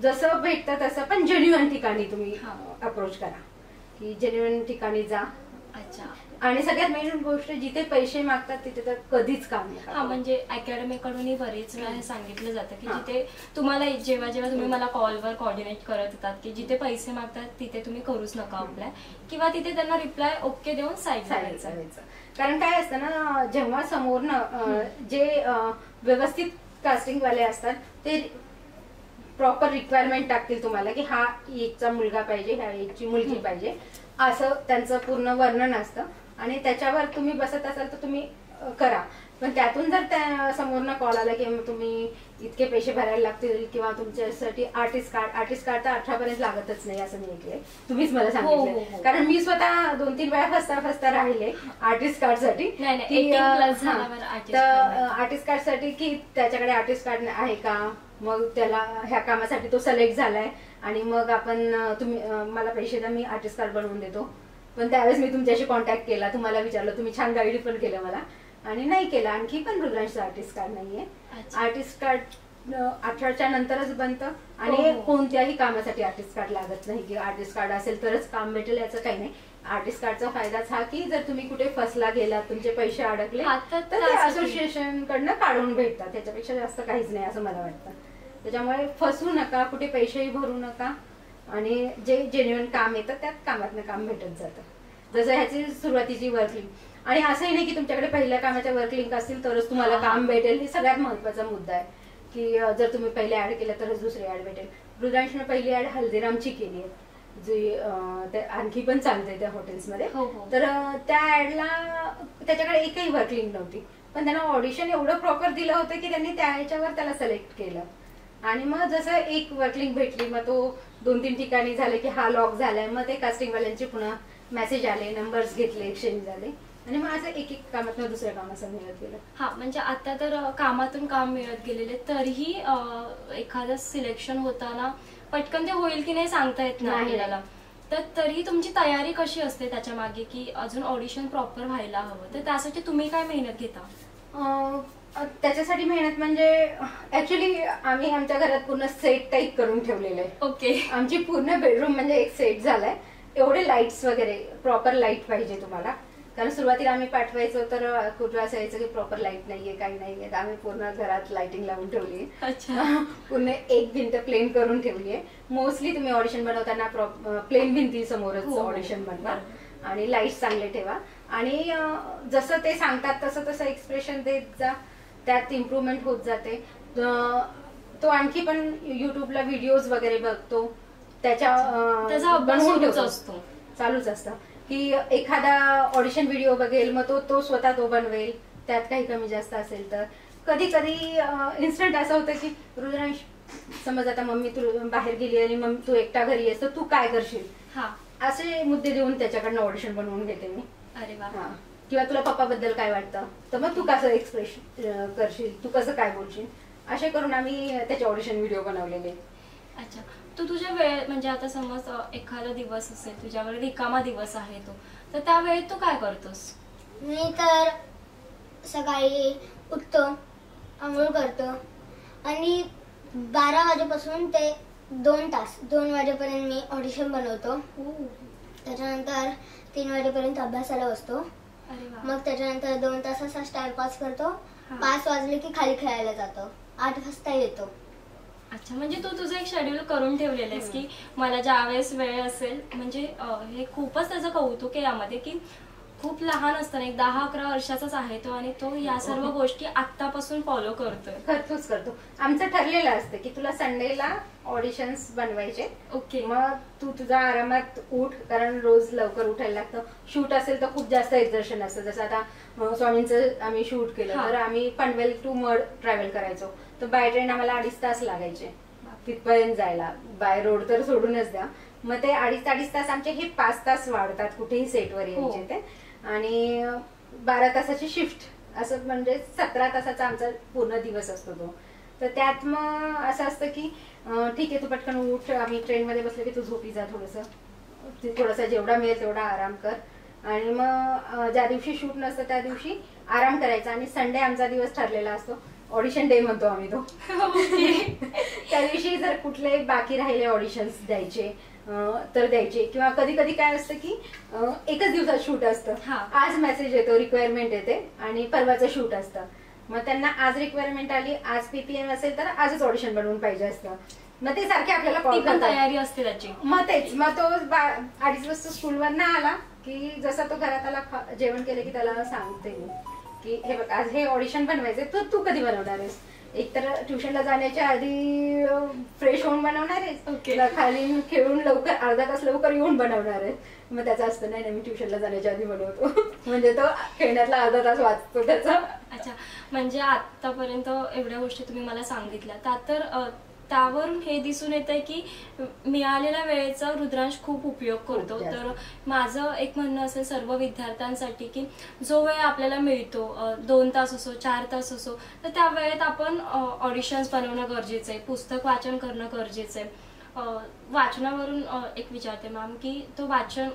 जसं भेटतं तसं पण जेन्युइन ठिकाणी तुम्ही अप्रोच करा की जेन्युइन ठिकाणी जा. अच्छा, आणि सगळ्यात मेन गोष्ट, जिथे पैसे मागतात तिथे तर कधीच काम नाही. हा, म्हणजे अकॅडमी कडूनही बरेच वेळा हे सांगितलं जातं की जिथे तुम्हाला जेव्हा जेव्हा तुम्ही मला कॉलवर कोऑर्डिनेट करत होतात की जिथे पैसे मागतात तिथे तुम्ही करूच नका अप्लाय, किंवा तिथे त्यांना रिप्लाय ओके देऊन साईड करायचं. कारण काय असतं ना, जेव्हा समोरनं जे व्यवस्थित कास्टिंग वाले असतात ते प्रॉपर रिक्वायरमेंट टाकतील तुम्हाला की हा एकचा मुलगा पाहिजे, ह्या एकची मुलगी पाहिजे, असं त्यांचं पूर्ण वर्णन असतं. आणि त्याच्यावर तुम्ही बसत असाल तर तुम्ही करा. पण त्यातून जर त्या समोरनं कॉल आला की तुम्ही इतके पैसे भरायला लागतील किंवा तुमच्यासाठी आर्टिस्ट कार्ड तर 18 पर्यंत लागतच नाही असं मी ऐकलंय. तुम्हीच मला सांगितलं, कारण मी स्वतः 2-3 वेळा फसता राहिले आर्टिस्ट कार्ड साठी. आर्टिस्ट कार्ड साठी की त्याच्याकडे आर्टिस्ट कार्ड आहे का, मग त्याला ह्या कामासाठी तो सिलेक्ट झालाय आणि मग आपण तुम्ही मला पैसे द्या, मी आर्टिस्ट कार्ड बनवून देतो. पण त्यावेळेस मी तुमच्याशी कॉन्टॅक्ट केला, तुम्हाला विचारलं, तुम्ही छान गाईड पण केलं मला आणि नाही केलं. आणखी पण रुद्रांशचं आर्टिस्ट कार्ड नाहीये. आर्टिस्ट कार्ड 18च्या नंतरच बनतं आणि कोणत्याही कामासाठी आर्टिस्ट कार्ड लागत नाही की आर्टिस्ट कार्ड असेल तरच काम भेटेल याचं काही नाही. आर्टिस्ट कार्डचा फायदाच हा की जर तुम्ही कुठे फसला गेला, तुमचे पैसे अडकले तर ते असोसिएशन कडनं काढून भेटतात. त्याच्यापेक्षा जास्त काहीच नाही असं मला वाटतं. त्याच्यामुळे फसू नका, कुठे पैसेही भरू नका आणि जे जेन्युइन काम येतं त्यात कामातनं काम भेटत जातं. जसं ह्याची सुरुवातीची वर्कलिंक, आणि असंही नाही की तुमच्याकडे पहिल्या कामाच्या वर्कलिंक असतील तरच तुम्हाला काम भेटेल. हे सगळ्यात महत्वाचा मुद्दा आहे की जर तुम्ही पहिले ऍड केलं तरच दुसरी ऍड भेटेल. रुद्रांशने पहिली ऍड हल्दीरामची केली आहे जी आणखी पण चालते त्या हॉटेल्समध्ये. तर त्या ऍडला त्याच्याकडे एकही वर्कलिंक नव्हती, पण त्यांना ऑडिशन एवढं प्रॉपर दिलं होतं की त्यांनी त्या ह्याच्यावर त्याला सिलेक्ट केलं. आणि मग जसं एक वर्कलिंक भेटली, मग तो 2-3 ठिकाणी झाले की हा लॉक झालाय, मग ते कास्टिंगवाल्यांचे पुन्हा मेसेज आले, नंबर्स घेतले, एक्सचेंज झाले आणि मग असं एक कामातून दुसऱ्या कामाचं मिळत गेलं. हा, म्हणजे आता तर कामातून काम मिळत गेलेले, तरीही एखादं सिलेक्शन होताना पटकन ते होईल की नाही सांगता येत नाही आपल्याला. तर तरी तुमची तयारी कशी असते त्याच्या मागे की अजून ऑडिशन प्रॉपर व्हायला हवं, तर त्यासाठी तुम्ही काय मेहनत घेता? त्याच्यासाठी मेहनत म्हणजे ऍक्च्युली आम्ही आमच्या घरात पूर्ण सेट टाईप करून ठेवलेलं आहे. ओके. आमची पूर्ण बेडरूम म्हणजे एक सेट झालाय. एवढे लाईट्स वगैरे, प्रॉपर लाईट पाहिजे तुम्हाला, कारण सुरुवातीला आम्ही पाठवायचो तर कुठं असायचं की प्रॉपर लाईट नाहीये, काही नाहीये. आम्ही पूर्ण घरात लाइटिंग लावून ठेवली, पूर्ण एक भिंत प्लेन करून ठेवली आहे. मोस्टली तुम्ही ऑडिशन बनवताना प्लेन भिंती समोरच ऑडिशन बनवा आणि लाईट चांगले ठेवा आणि जसं ते सांगतात तसं तसं एक्सप्रेशन देत जा, त्यात इम्प्रूव्हमेंट होत जाते. तो आणखी पण युट्यूबला व्हिडिओज वगैरे बघतो, त्याचा बनवून असतो, चालूच असतं की एखादा ऑडिशन व्हिडिओ बघेल, मग तो स्वतः तो बनवेल, त्यात काही कमी जास्त असेल तर. कधी कधी इन्स्टंट असं होतं की रुद्रांश, समज आता मम्मी तू बाहेर गेली आणि मग तू एकटा घरी आहेस तर तू काय करशील, असे मुद्दे देऊन त्याच्याकडनं ऑडिशन बनवून घेते मी. अरे वा. किंवा तुला पप्पाबद्दल काय वाटतं तर मग तू कसं एक्सप्रेस करशील, तू कसं काय बोलशील, असे करून आम्ही त्याचे ऑडिशन व्हिडिओ बनवलेले. अच्छा, तू तुझ्या वेळ म्हणजे आता समज एखादा दिवस असेल तुझ्यावर रिकामा दिवस आहे तो, तर त्या वेळेत तू काय करतोस? मी तर सकाळी उठतो, आंघोळ करतो आणि 12 वाजेपासून ते 2 वाजेपर्यंत मी ऑडिशन बनवतो. त्याच्यानंतर 3 वाजेपर्यंत अभ्यासाला बसतो. मग त्याच्यानंतर 2 तास असाच टाइमपास करतो. 5 वाजले की खाली खेळायला जातो. 8 वाजता येतो. अच्छा, म्हणजे तू तुझं एक शेड्यूल करून ठेवलेलं आहेस की मला ज्या वेळेस वेळ असेल. म्हणजे हे खूपच त्याचं कौतुक आहे यामध्ये की खूप लहान असताना, एक 10-11 वर्षाचाच आहे तो आणि तो या सर्व गोष्टी आतापासून फॉलो करतोय. करतो. आमचं ठरलेलं असतं की तुला संडेला ऑडिशन्स बनवायचे. ओके. मग तू तुझा आरामात उठ, कारण रोज लवकर उठायला लागतं. शूट असेल तर खूप जास्त एक्झर्शन असतं. जसं आता स्वामींचं आम्ही शूट केलं तर आम्ही पनवेल टू मड ट्रॅव्हल करायचो, तर बाय ट्रेन आम्हाला 2.5 तास लागायचे तिथपर्यंत जायला. बाय रोड तर सोडूनच द्या. मग ते 2.5 तास आमचे हे 5 तास वाढतात कुठेही सेटवर यायचे ते. आणि 12 तासाची शिफ्ट, असं म्हणजे 17 तासाचा आमचा पूर्ण दिवस असतो तो. तर त्यात मग असं असतं की ठीक आहे तू पटकन उठ, आम्ही ट्रेनमध्ये बसले की तू झोपी जा, थोडंसं जेवढा मिळेल तेवढा आराम कर. आणि मग ज्या दिवशी शूट नसतं त्या दिवशी आराम करायचा. आणि संडे आमचा दिवस ठरलेला असतो ऑडिशन डे म्हणतो आम्ही तो. त्या दिवशी जर कुठले बाकी राहिले ऑडिशन्स द्यायचे तर द्यायचे, किंवा कधी कधी काय असतं की एकच दिवसात शूट असतं. आज मेसेज येतो, रिक्वायरमेंट येते आणि परवाचं शूट असतं. मग त्यांना आज रिक्वायरमेंट आली, आज पीपीएम असेल तर आजच ऑडिशन बनवून पाहिजे असतं. मग ते सारखे आपल्याला कॉल करतात, तयारी असते त्याची. मग तेच, मग तो 2:30 वाजता स्कूलवर ना आला की जसा तो घरात आला, जेवण केलं की त्याला सांगते मी की हे बघ आज हे ऑडिशन बनवायचे, तर तू कधी बनवणार आहेस? एकतर ट्युशनला जाण्याच्या आधी फ्रेश होऊन बनवणार आहेस, खाली खेळून लवकर अर्धा तास लवकर येऊन बनवणार आहे. मग त्याचं असतं नाही मी ट्युशनला जाण्याच्या आधी बनवतो. म्हणजे तो खेळण्यातला अर्धा तास वाचतो त्याचा. अच्छा, म्हणजे आतापर्यंत एवढ्या गोष्टी तुम्ही मला सांगितल्या, तर त्यावरून हे दिसून येत आहे की मिळालेल्या वेळेचा रुद्रांश खूप उपयोग करतो. तर माझं एक म्हणणं असेल सर्व विद्यार्थ्यांसाठी की जो वेळ आपल्याला मिळतो, 2 तास असो 4 तास असो, तर त्या वेळेत आपण ऑडिशन्स बनवणं गरजेचं आहे, पुस्तक वाचन करणं गरजेचं आहे. वाचनावरून एक विचारते मॅम की तो वाचन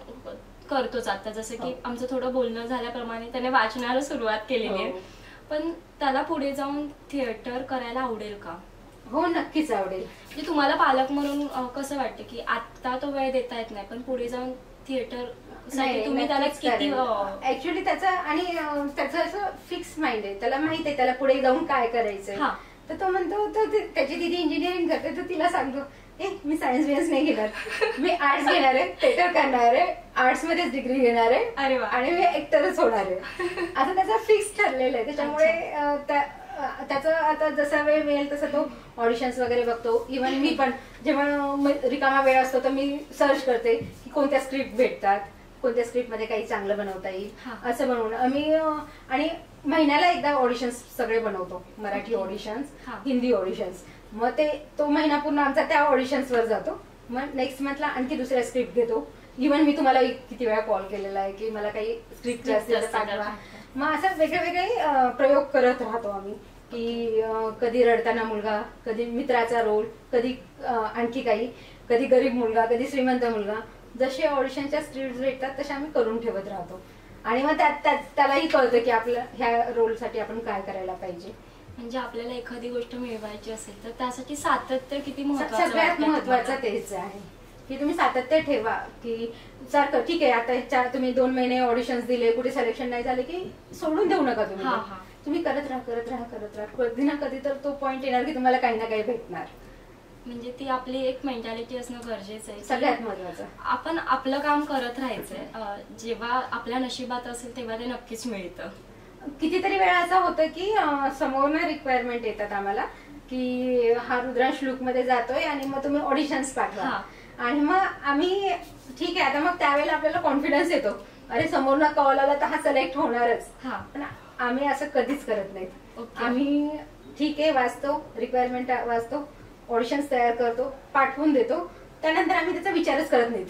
करतोच आता, जसं की आमचं थोडं बोलणं झाल्याप्रमाणे त्याने वाचनाला सुरुवात केलेली आहे, पण त्याला पुढे जाऊन थिएटर करायला आवडेल का? हो, नक्कीच आवडेल. म्हणजे तुम्हाला पालक म्हणून कसं वाटतं की आता तो वेळ देता येत नाही, पण पुढे जाऊन थिएटर तुम्ही त्याला किती ऍक्च्युअली त्याचा आणि त्याचं असं फिक्स माइंड आहे, त्याला माहित आहे त्याला पुढे जाऊन काय करायचंय. तर तो म्हणतो त्याची दिदी इंजिनिअरिंग करते, तर तिला सांगतो मी सायन्स बियन्स नाही घेणार, मी आर्ट्स घेणार आहे, थिएटर करणार आहे, आर्ट्स मध्येच डिग्री घेणार आहे आणि मी ऍक्टरच होणार आहे. आता त्याचा फिक्स ठरलेलं आहे. त्याच्यामुळे त्याचं आता जसा वेळ मिळेल तसा तो ऑडिशन्स वगैरे बघतो. इव्हन मी पण जेव्हा रिकामा वेळ असतो तर मी सर्च करते की कोणत्या स्क्रिप्ट भेटतात, कोणत्या स्क्रिप्ट मध्ये काही चांगलं बनवता येईल असं बनवून आम्ही. आणि महिन्याला एकदा ऑडिशन्स सगळे बनवतो, मराठी ऑडिशन्स, हिंदी ऑडिशन्स. मग तो महिना पूर्ण आमचा त्या ऑडिशन्सवर जातो. मग नेक्स्ट मंथला आणखी दुसऱ्या स्क्रिप्ट घेतो. इव्हन मी तुम्हाला किती वेळा कॉल केलेला आहे की मला काही स्क्रिप्ट असतील तर पाठवा. मग असं वेगळे वेगळे प्रयोग करत राहतो आम्ही की कधी रडताना मुलगा, कधी मित्राचा रोल, कधी आणखी काही, कधी गरीब मुलगा, कधी श्रीमंत मुलगा. जसे ऑडिशनच्या स्क्रिप्ट भेटतात तसे आम्ही करून ठेवत राहतो. आणि मग त्यालाही कळतं की आपल्या ह्या रोलसाठी आपण काय करायला पाहिजे. म्हणजे आपल्याला एखादी गोष्ट मिळवायची असेल तर त्यासाठी सातत्य किती महत्त्वाचं. सगळ्यात महत्त्वाचं तेच आहे की तुम्ही सातत्य ठेवा. की सारखं ठीक आहे आता तुम्ही 2 महिने ऑडिशन्स दिले, कुठे सिलेक्शन नाही झाले की सोडून देऊ नका. तुम्ही करत राहा. कधी ना कधी तर तो पॉइंट येणार की तुम्हाला काही ना काही भेटणार. म्हणजे ती आपली एक मेंटॅलिटी असणं गरजेचं आहे. सगळ्यात महत्वाचं आपण आपलं काम करत राहायचंय. जेव्हा आपल्या नशिबात असेल तेव्हा ते नक्कीच मिळतं. कितीतरी वेळा असं होतं की समोरनं रिक्वायरमेंट येतात आम्हाला की हा रुद्रांश लुक मध्ये जातोय आणि मग तुम्ही ऑडिशन्स पाठवा. आणि मग आम्ही ठीक आहे, आता मग त्यावेळेला आपल्याला कॉन्फिडन्स येतो, अरे समोरनं कॉल आला तर हा सिलेक्ट होणारच. पण आम्ही असं कधीच करत नाहीत. आम्ही ठीक आहे वाचतो, रिक्वायरमेंट वाचतो, ऑडिशन्स तयार करतो, पाठवून देतो. त्यानंतर आम्ही त्याचा विचारच करत नाहीत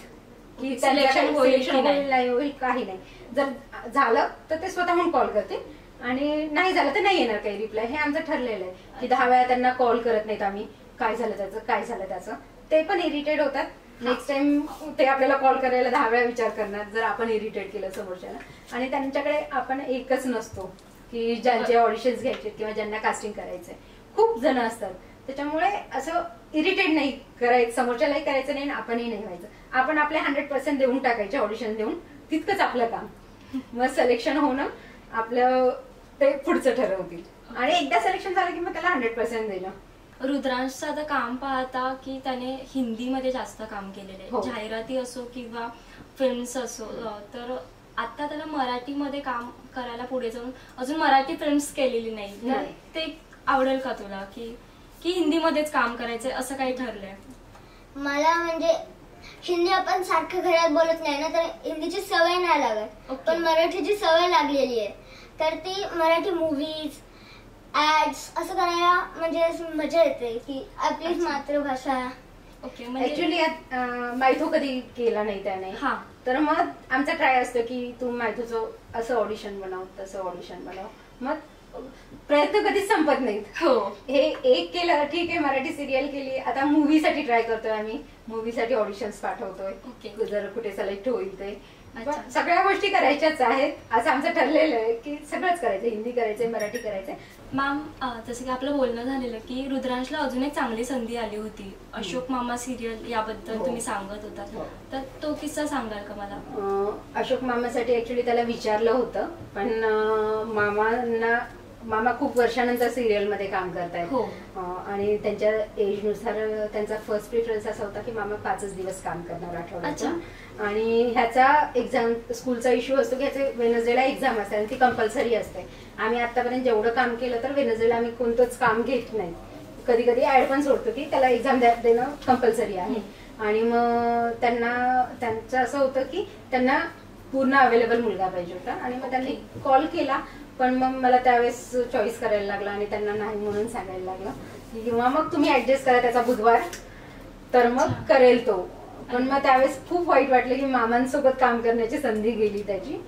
की सिलेक्शन होईल नाही होईल, काही नाही. जर झालं तर ते स्वतःहून कॉल करते आणि नाही झालं तर नाही येणार काही रिप्लाय. हे आमचं ठरलेलं आहे की 10 वेळा त्यांना कॉल करत नाहीत आम्ही, काय झालं त्याचं. ते पण इरिटेट होतात. नेक्स्ट टाइम ते आपल्याला कॉल करायला 10 वेळा विचार करणार जर आपण इरिटेट केलं समोरच्याला. आणि त्यांच्याकडे आपण एकच नसतो की ज्यांचे ऑडिशन्स घ्यायचे किंवा ज्यांना कास्टिंग करायचंय. खूप जण असतात. त्याच्यामुळे असं इरिटेट नाही करायचं, समोरच्यालाही करायचं नाही आणि आपणही नाही व्हायचं. आपण आपले 100% देऊन टाकायचे ऑडिशन देऊन, तितकंच आपलं काम. मग सिलेक्शन होणं आपलं ते पुढचं ठरवतील. आणि एकदा सिलेक्शन झालं की मग त्याला 100% देणं. रुद्रांशचं आता काम पाहता की त्याने हिंदीमध्ये जास्त काम केलेलं आहे, जाहिराती असो किंवा फिल्म्स असो. तर आता त्याला मराठीमध्ये काम करायला पुढे जाऊन अजून मराठी फिल्म्स केलेली नाही, तर ते आवडेल का तुला की हिंदीमध्येच काम करायचंय असं काही ठरलंय? मला म्हणजे हिंदी आपण सारखं घरात बोलत नाही ना, तर हिंदीची सवय नाही लागत. पण मराठीची सवय लागलेली आहे, तर ती मराठी मूवीज, ऍड्स असं करायला म्हणजे मजा येते की आपलीच मातृभाषा. ऍक्च्युअली मैथू कधी केला नाही त्याने, तर मग आमचा ट्राय असतो की तू मैथूचं असं ऑडिशन बनव, तसं ऑडिशन बनव. मग प्रयत्न कधीच संपत नाहीत. हे एक केलं ठीक आहे, मराठी सिरियल केली, आता मूवीसाठी ट्राय करतोय आम्ही, मूवीसाठी ऑडिशन्स पाठवतोय जर कुठे सिलेक्ट होईल ते. सगळ्या गोष्टी करायच्याच आहेत असं आमचं ठरलेलं आहे की सगळंच करायचं, हिंदी करायचंय, मराठी करायचंय. मॅम, जसं की आपलं बोलणं झालेलं की रुद्रांशला अजून एक चांगली संधी आली होती, अशोक मामा सिरियल, याबद्दल तुम्ही सांगत होता, तर तो किस्सा सांगाल का मला? अशोक मामासाठी ऍक्च्युली त्याला विचारलं होतं, पण मामा खूप वर्षानंतर सिरियल मध्ये काम करतायत आणि त्यांच्या एजनुसार त्यांचा फर्स्ट प्रिफरन्स असा होता की मामा 5 दिवस काम करणार आठवड्याचा. आणि ह्याचा एक्झाम स्कूलचा इश्यू असतो की ह्याचे वेनसडेला एक्झाम असते आणि ती कंपल्सरी असते. आम्ही आतापर्यंत जेवढं काम केलं तर वेनसडेला आम्ही कोणतंच काम घेत नाही, कधी कधी ऍड पण सोडतो की त्याला एक्झाम देणं कंपल्सरी आहे. आणि मग त्यांचं असं होतं की त्यांना पूर्ण अवेलेबल मुलगा पाहिजे होता आणि मग त्यांनी कॉल केला, पण मग मला त्यावेळेस चॉईस करायला लागला आणि त्यांना नाही म्हणून सांगायला लागलं किंवा मग तुम्ही ऍडजस्ट करा त्याचा बुधवार, तर मग करेल तो. पण मग त्यावेळेस खूप वाईट वाटलं की मामांसोबत काम करण्याची संधी गेली त्याची,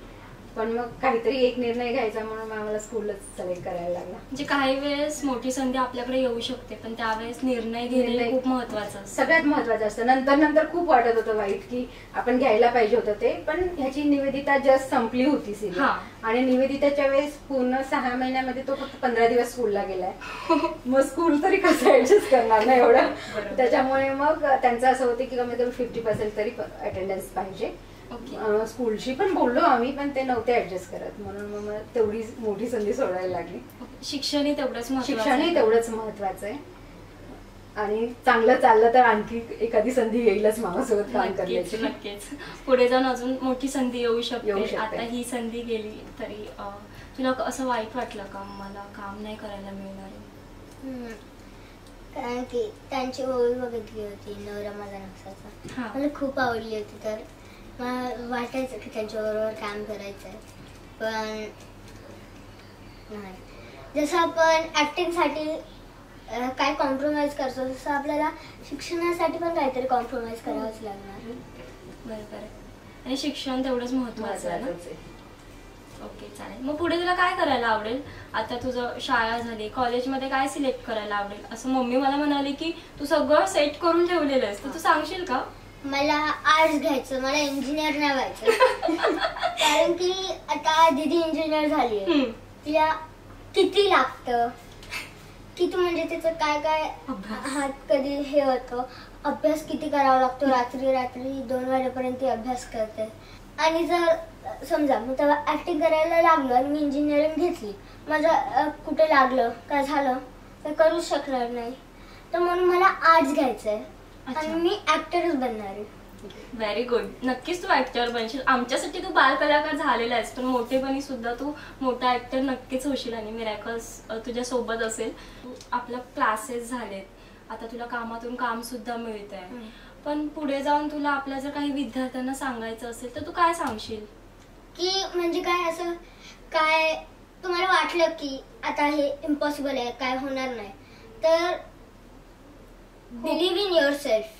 पण मग काहीतरी एक निर्णय घ्यायचा म्हणून आम्हाला स्कूलच सिलेक्ट करायला लागला. म्हणजे काही वेळेस मोठी संधी आपल्याकडे येऊ शकते, पण त्यावेळेस निर्णय घेणे खूप महत्वाचं, सगळ्यात महत्वाचं असतं. नंतर खूप वाटत होतं वाईट की आपण घ्यायला पाहिजे होतं ते, पण ह्याची निवेदिता जस्ट संपली होती सिरियल आणि निवेदिताच्या वेळेस पूर्ण 6 महिन्यामध्ये तो फक्त 15 दिवस स्कूलला गेलाय. मग स्कूल तरी कसं ऍडजस्ट करणार नाही एवढं, त्याच्यामुळे मग त्यांचं असं होतं की कमीत कमी 50% तरी अटेंडन्स पाहिजे. स्कूलशी पण बोललो आम्ही, पण ते नव्हते ऍडजस्ट करत, म्हणून मग तेवढी मोठी संधी सोडायला लागली. शिक्षणही तेवढंच महत्वाचं आहे आणि चांगलं चाललं तर आणखी एखादी संधी येईलच मामासोबत काम करण्याची. नक्कीच पुढे जाऊन अजून मोठी संधी येऊ शकते. आता ही संधी गेली तरी तुला असं वाईट वाटलं का मला काम नाही करायला मिळणार? कारण की त्यांची ओळख बघितली होती, नवरा माझा नक्षाचा, मला खूप आवडली होती, तर मला वाटायचं की त्यांच्याबरोबर काम करायचंय. पण नाही, जसं आपण ऍक्टिंगसाठी काय कॉम्प्रोमाइज करतो तसं आपल्याला शिक्षणासाठी पण काहीतरी कॉम्प्रोमाइज करावंच लागणार. बरोबर आहे, आणि शिक्षण तेवढंच महत्वाचं आहे ना. ओके, चालेल. मग पुढे तुला काय करायला आवडेल? आता तुझं शाळा झाली, कॉलेजमध्ये काय सिलेक्ट करायला आवडेल? असं मम्मी मला म्हणाली की तू सगळं सेट करून ठेवलेलं आहेस, तर तू सांगशील का? मला आर्ट्स घ्यायचं, मला इंजिनियर नाही व्हायचं. कारण की आता दीदी इंजिनियर झाली, तिला किती लागतं, किती म्हणजे तिचं काय काय हात कधी हे होतं, अभ्यास किती करावा लागतो, रात्री 2 वाजेपर्यंत अभ्यास करते. आणि जर समजा मी तेव्हा ऍक्टिंग करायला लागलो आणि मी इंजिनिअरिंग घेतली, माझं कुठे लागलं काय झालं तर करूच शकणार नाही, तर म्हणून मला आर्ट्स घ्यायचंय आणि मी ऍक्टरच बनणार आहे. व्हेरी गुड, नक्कीच तू ऍक्टर बनशील. आमच्यासाठी तू बाल कलाकार झालेला आहेस, पण मोठेपणी सुद्धा तू मोठा ऍक्टर नक्कीच होशील आणि मिरॅकल्स तुझ्या सोबत असेल. तू आपला क्लासेस झालेत, आता तुला कामातून काम सुद्धा मिळत आहे, पण पुढे जाऊन तुला आपल्या जर काही विद्यार्थ्यांना सांगायचं असेल तर तू काय सांगशील? की म्हणजे काय असं काय तुम्हाला वाटलं की आता हे इम्पॉसिबल आहे, काय होणार नाही, तर believe in your self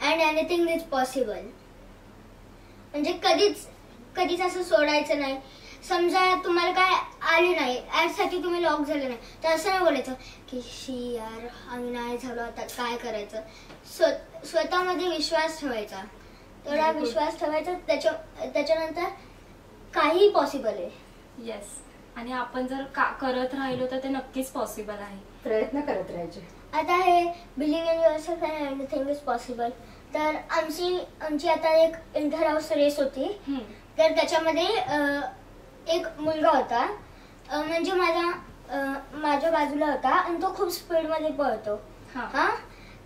and anything is possible. म्हणजे कधीच असं सोडायचं नाही. समजा तुम्हाला काय आले नाही, ऍडसाठी तुम्ही लॉक झाले नाही, तर असं नाही बोलायचं की शी यार आम्ही नाही झालो, आता काय करायचं. स्वतःमध्ये विश्वास ठेवायचा, तेवढा विश्वास ठेवायचा, त्याच्यानंतर काही पॉसिबल आहे. येस, आणि आपण जर करत राहिलो तर ते नक्कीच पॉसिबल आहे. प्रयत्न करत राहायचे. आता हे believe in yourself and anything is possible, तर आमची आता एक इंटर हाऊस रेस होती, तर त्याच्यामध्ये एक मुलगा होता, म्हणजे माझ्या बाजूला होता आणि तो खूप स्पीड मध्ये पळतो.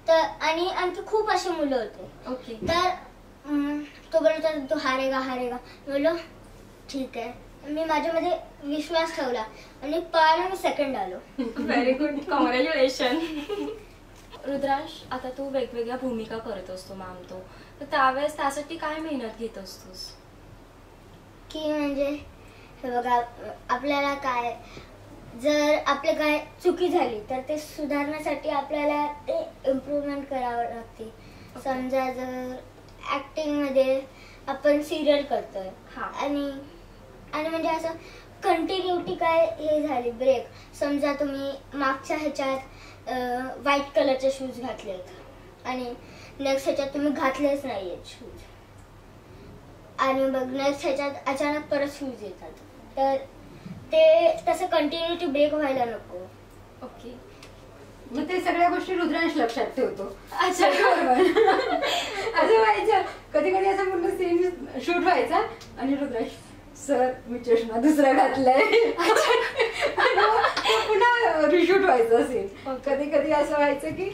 तर आणि आणखी खूप असे मुलं होते. तर तो बोलतो तो हारेगा. बोललो ठीक आहे, मी माझ्यामध्ये विश्वास ठेवला आणि पळाला, मी सेकंड आलो. Very good, congratulation. रुद्रांश, आता तू वेगवेगळ्या भूमिका करत असतो मॅम, तर त्यावेळेस त्यासाठी काय मेहनत घेत असतोस? की म्हणजे हे बघा, आपल्याला काय जर आपलं काय चुकी झाली तर ते सुधारण्यासाठी आपल्याला ते इम्प्रूव्हमेंट करावं लागते. समजा जर ऍक्टिंग मध्ये आपण सिरियल करतोय आणि म्हणजे असं कंटिन्युटी काय हे झाली ब्रेक, समजा तुम्ही मागच्या ह्याच्यात व्हाईट कलरचे शूज घातलेत आणि नेक्स्ट ह्याच्यात तुम्ही घातलेच नाहीयेत शूज, आणि मग नेक्स्ट ह्याच्यात अचानक परत फ्यूज येतात. तर ते तसं कंटिन्युटी ब्रेक व्हायला नको. ओके. मग ते सगळ्या गोष्टी रुद्रांश लक्षात ठेवतो. अच्छा. असं व्हायचं कधी कधी, असं पूर्ण सीन शूट व्हायचा आणि रुद्रांश सर मी चष्मा दुसरा घातलाय पुन्हा रिशूट व्हायचं सीन. कधी कधी असं व्हायचं की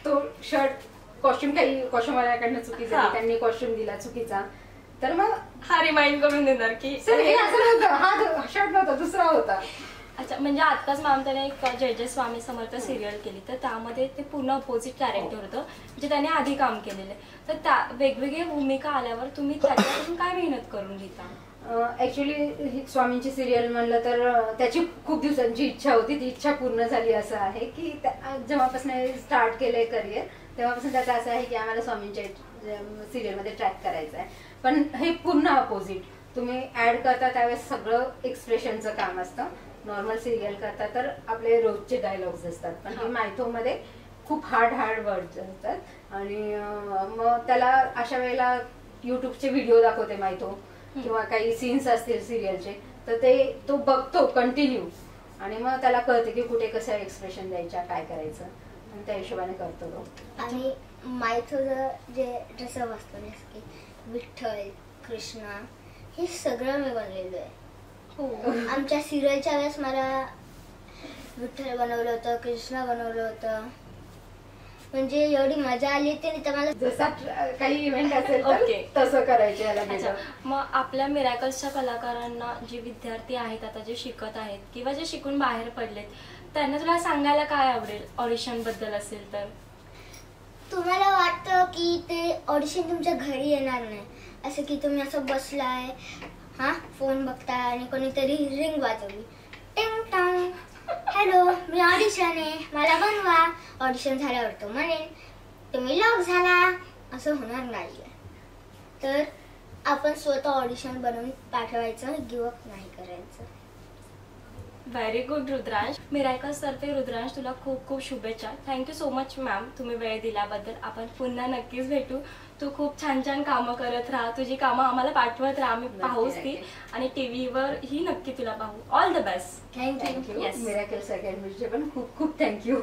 तो शर्ट कॉस्ट्युम काही कॉस्ट्युमवाल्याकडनं चुकीचा, त्यांनी कॉस्ट्युम दिला चुकीचा, तर मग हा रिमाइंड करून देणार की सर हे असं नव्हतं, हा शर्ट नव्हता दुसरा होता. अच्छा, म्हणजे आत्ताच मॅम त्याने एक जय जय स्वामी समर्थ सिरियल केली, तर त्यामध्ये ते पूर्ण अपोजिट कॅरेक्टर होतं, म्हणजे त्याने आधी काम केलेलं आहे. तर त्या वेगवेगळ्या भूमिका आल्यावर तुम्ही त्याच्यापासून काय मेहनत करून घेता? ऍक्च्युली स्वामींची सिरियल म्हणलं तर त्याची खूप दिवसांची इच्छा होती, ती इच्छा पूर्ण झाली. असं आहे की जेव्हापासून स्टार्ट केलंय करिअर तेव्हापासून त्याचं असं आहे की आम्हाला स्वामींच्या सिरियलमध्ये ट्रॅक करायचं आहे. पण हे पूर्ण अपोजिट, तुम्ही ऍड करता त्यावेळेस सगळं एक्सप्रेशनचं काम असतं. नॉर्मल सिरियल करता तर आपले रोजचे डायलॉग्स असतात, पण हे मायथोमध्ये खूप हार्ड वर्ड्स असतात. आणि मग त्याला अशा वेळेला युट्यूबचे व्हिडिओ दाखवते मायथो, किंवा काही सीन्स असतील सिरियलचे, तर ते तो बघतो कंटिन्यू आणि मग त्याला कळते की कुठे कसं एक्सप्रेशन द्यायच्या, काय करायचं, आणि त्या हिशोबाने करतो तो. आणि मायथोचं जे जसं असतं की विठ्ठल कृष्णा हे सगळं मी बनलेलं आहे. आमच्या सिरियलच्या वेळेस मला विठ्ठल बनवलं होतं, कृष्णा बनवलं होतं, म्हणजे एवढी मजा आली होती. तर मला जसा काही इव्हेंट असेल तसं करायचे याला. मग आपल्या मिरॅकल्सच्या कलाकारांना जे विद्यार्थी आहेत आता जे शिकत आहेत किंवा जे शिकून बाहेर पडलेत, त्यांना तुला सांगायला काय आवडेल ऑडिशन बद्दल असेल तर? तुम्हाला वाटतं की ते ऑडिशन तुमच्या घरी येणार नाही, असं की तुम्ही असं बसलाय, हा फोन बघताय आणि कोणीतरी रिंग वाजवली, टिंग टॉंग, हॅलो मी ऑडिशन आहे मला बनवा. ऑडिशन झाल्यावर तो म्हणेल तुम्ही लॉक झाला, असं होणार नाहीये. तर आपण स्वतः ऑडिशन बनवून पाठवायचं, गिव्हअप नाही करायचं. Very good Rudransh. मिरॅकल्स तर्फे रुद्रांश तुला खूप खूप शुभेच्छा. थँक्यू सो मच मॅम, तुम्ही वेळ दिल्याबद्दल. आपण पुन्हा नक्कीच भेटू. तू खूप छान छान कामं करत राहा, तुझी कामं आम्हाला पाठवत राहा, आम्ही पाहूच ती, आणि टीव्हीवर ही नक्की तुला पाहू. All the best. Thank you. Miracles अकॅडमीचे पण खूप खूप थँक्यू.